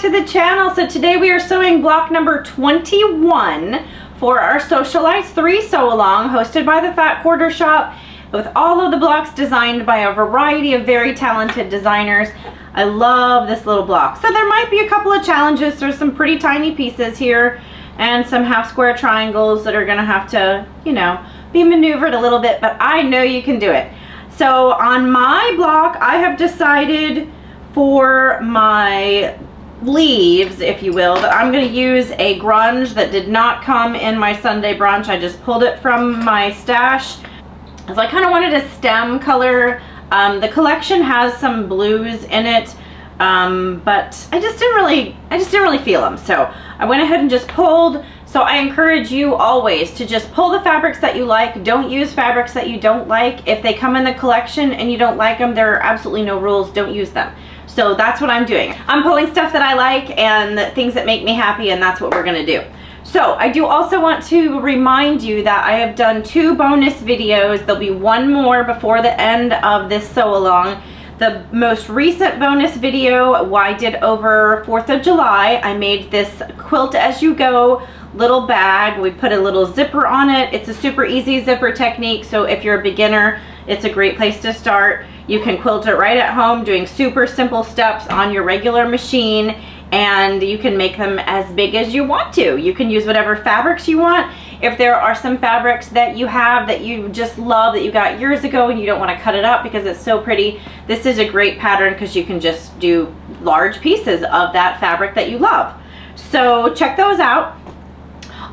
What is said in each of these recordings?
to the channel. So today we are sewing block number 21 for our Sewcialites 3 sew along, hosted by the Fat Quarter Shop, with all of the blocks designed by a variety of very talented designers. I love this little block. So there might be a couple of challenges. There's some pretty tiny pieces here and some half square triangles that are gonna have to, you know, be maneuvered a little bit, but I know you can do it. So on my block, I have decided for my leaves, if you will, that I'm going to use a grunge that did not come in my Sunday brunch. I just pulled it from my stash. So I kind of wanted a stem color. The collection has some blues in it, but I just didn't really feel them. So I went ahead and just pulled. So I encourage you always to just pull the fabrics that you like. Don't use fabrics that you don't like. If they come in the collection and you don't like them, there are absolutely no rules. Don't use them. So that's what I'm doing. I'm pulling stuff that I like and things that make me happy, and that's what we're gonna do. So I do also want to remind you that I have done 2 bonus videos. There'll be one more before the end of this sew along. The most recent bonus video I did over 4th of July. I made this quilt-as-you-go little bag. We put a little zipper on it. It's a super easy zipper technique, so if you're a beginner, it's a great place to start. You can quilt it right at home doing super simple steps on your regular machine, and you can make them as big as you want to. You can use whatever fabrics you want. If there are some fabrics that you have that you just love that you got years ago and you don't want to cut it up because it's so pretty, this is a great pattern because you can just do large pieces of that fabric that you love. So check those out.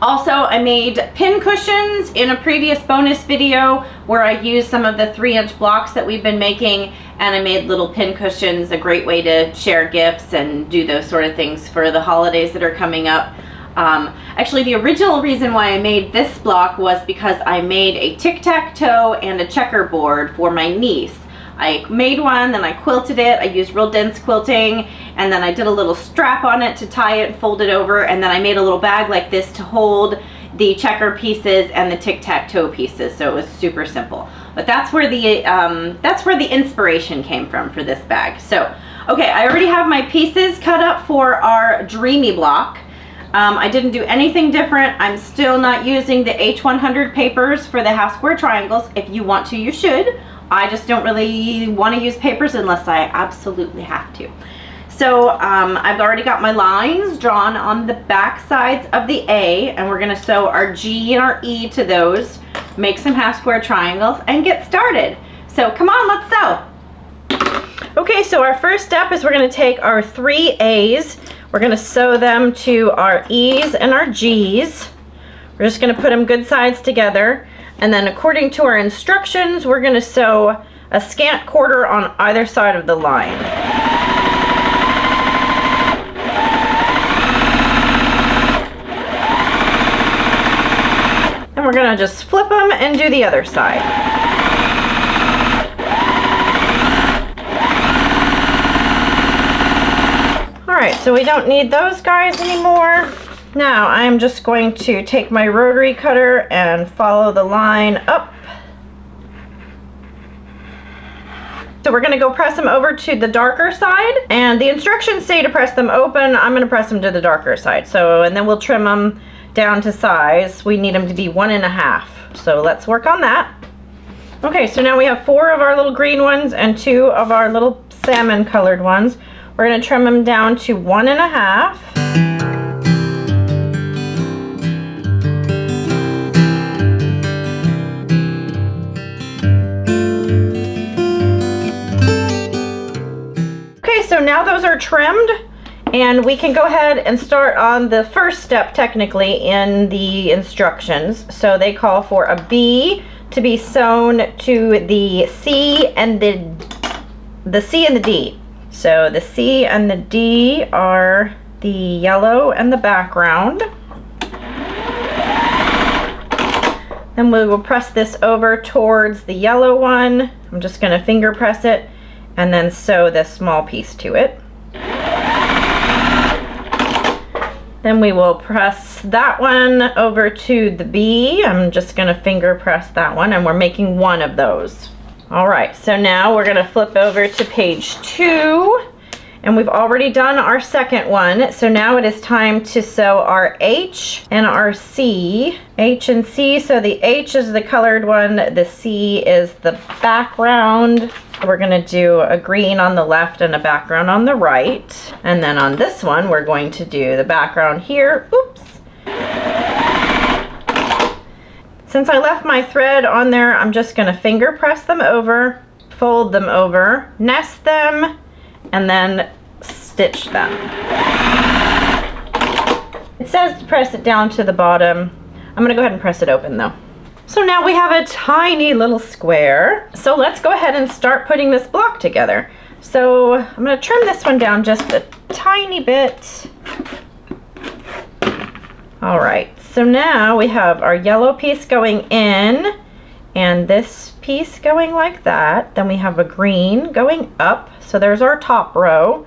Also, I made pin cushions in a previous bonus video where I used some of the 3-inch blocks that we've been making, and I made little pin cushions, a great way to share gifts and do those sort of things for the holidays that are coming up. Actually, the original reason why I made this block was because I made a tic-tac-toe and a checkerboard for my niece. I made one, then I quilted it. I used real dense quilting, and then I did a little strap on it to tie it and fold it over, and then I made a little bag like this to hold the checker pieces and the tic-tac-toe pieces. So it was super simple. But that's where the inspiration came from for this bag. So, okay, I already have my pieces cut up for our Dreamy block. I didn't do anything different. I'm still not using the H100 papers for the half square triangles. If you want to, you should. I just don't really want to use papers unless I absolutely have to. So I've already got my lines drawn on the back sides of the A, and we're going to sew our G and our E to those, make some half square triangles, and get started. So come on, let's sew. Okay, so our first step is we're going to take our 3 A's. We're going to sew them to our E's and our G's. We're just going to put them good sides together. And then according to our instructions, we're going to sew a scant quarter on either side of the line. And we're going to just flip them and do the other side. Alright, so we don't need those guys anymore. Now I'm just going to take my rotary cutter and follow the line up. So we're going to go press them over to the darker side, and the instructions say to press them open. I'm going to press them to the darker side. So, and then we'll trim them down to size. We need them to be 1.5. So let's work on that. Okay, so now we have 4 of our little green ones and 2 of our little salmon colored ones. We're going to trim them down to 1.5. So now those are trimmed, and we can go ahead and start on the first step technically in the instructions. So they call for a B to be sewn to the C and the C and the D. So the C and the D are the yellow and the background. Then we will press this over towards the yellow one. I'm just going to finger press it and then sew this small piece to it. Then we will press that one over to the B. I'm just going to finger press that one, and we're making 1 of those. All right, so now we're going to flip over to page 2, And we've already done our second one, so now it is time to sew our H and our C. H and C, so the H is the colored one, the C is the background. We're gonna do a green on the left and a background on the right. And then on this one, we're going to do the background here. Oops. Since I left my thread on there, I'm just gonna finger press them over, fold them over, nest them, and then stitch them. It says to press it down to the bottom. I'm gonna go ahead and press it open though. So now we have a tiny little square. So let's go ahead and start putting this block together. So I'm gonna trim this one down just a tiny bit. All right, so now we have our yellow piece going in and this piece going like that. Then we have a green going up. So there's our top row.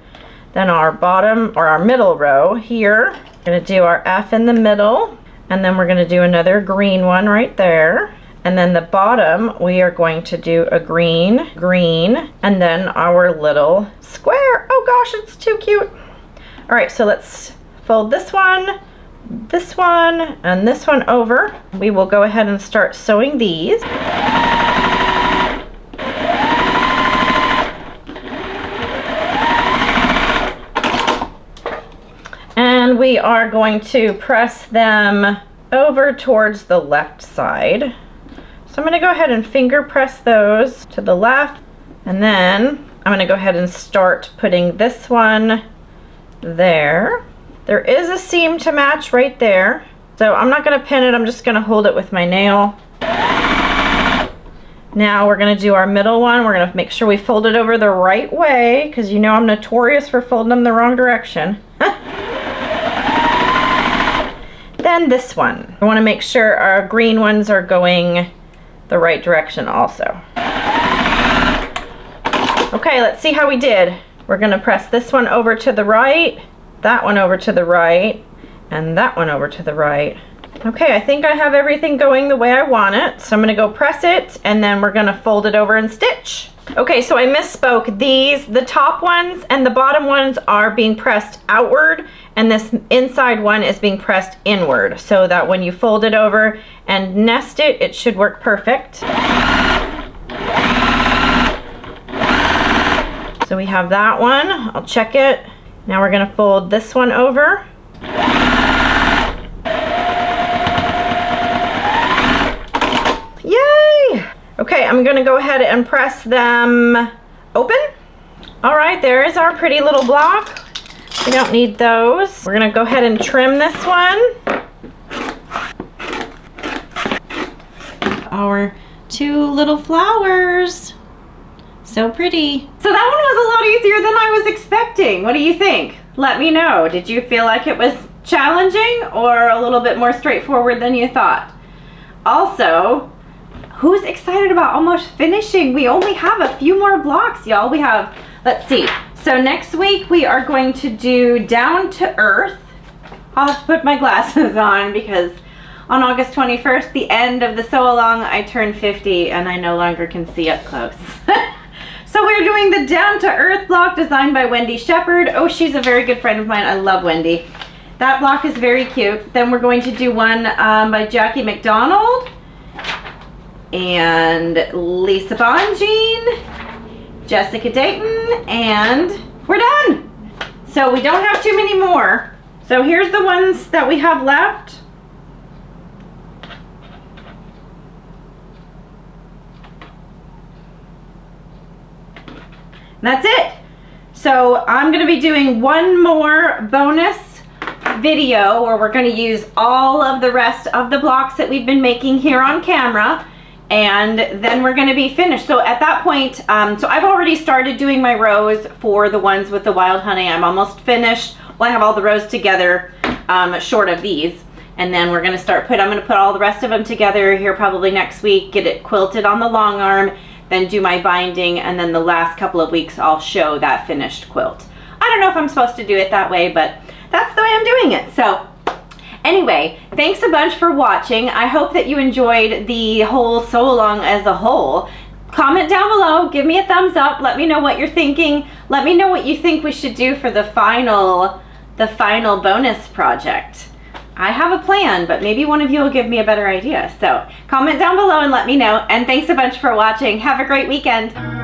Then our bottom or our middle row here. We're gonna do our F in the middle. And then we're gonna do another green one right there. And then the bottom, we are going to do a green, green, and then our little square. Oh gosh, it's too cute. All right, so let's fold this one, and this one over. We will go ahead and start sewing these. And we are going to press them over towards the left side. So I'm going to go ahead and finger press those to the left, and then I'm going to go ahead and start putting this one there. There is a seam to match right there, so I'm not going to pin it, I'm just going to hold it with my nail. Now we're going to do our middle one. We're going to make sure we fold it over the right way, because you know I'm notorious for folding them the wrong direction. Then this one. I want to make sure our green ones are going the right direction also. Okay, let's see how we did. We're going to press this one over to the right, that one over to the right, and that one over to the right. Okay, I think I have everything going the way I want it. So I'm going to go press it, and then we're going to fold it over and stitch. Okay, so I misspoke. The top ones and the bottom ones are being pressed outward, and this inside one is being pressed inward, so that when you fold it over and nest it, it should work perfect. So we have that one. I'll check it. Now we're going to fold this one over. Yay! Okay, I'm going to go ahead and press them open. All right, there is our pretty little block. We don't need those. We're going to go ahead and trim this one. Our two little flowers. So pretty. So that one was a lot easier than I was expecting. What do you think? Let me know. Did you feel like it was challenging or a little bit more straightforward than you thought? Also, who's excited about almost finishing? We only have a few more blocks, y'all. We have, let's see. So next week we are going to do Down to Earth. I'll have to put my glasses on because on August 21st, the end of the sew along, I turned 50 and I no longer can see up close. So we're doing the Down to Earth block designed by Wendy Shepherd. Oh, she's a very good friend of mine. I love Wendy. That block is very cute. Then we're going to do one by Jackie McDonald and Lisa Bonjean, Jessica Dayton, and we're done. So we don't have too many more. So here's the ones that we have left. That's it. So I'm going to be doing one more bonus video where we're going to use all of the rest of the blocks that we've been making here on camera, and then we're going to be finished. So at that point, so I've already started doing my rows for the ones with the wild honey. I'm almost finished. Well, I have all the rows together, short of these. And then we're going to start I'm going to put all the rest of them together here probably next week, get it quilted on the long arm, then do my binding, and then the last couple of weeks I'll show that finished quilt. I don't know if I'm supposed to do it that way, but that's the way I'm doing it. So anyway, thanks a bunch for watching. I hope that you enjoyed the whole sew along as a whole. comment down below, give me a thumbs up, let me know what you're thinking. Let me know what you think we should do for the final bonus project. I have a plan, but maybe one of you will give me a better idea. So comment down below and let me know. And thanks a bunch for watching. Have a great weekend.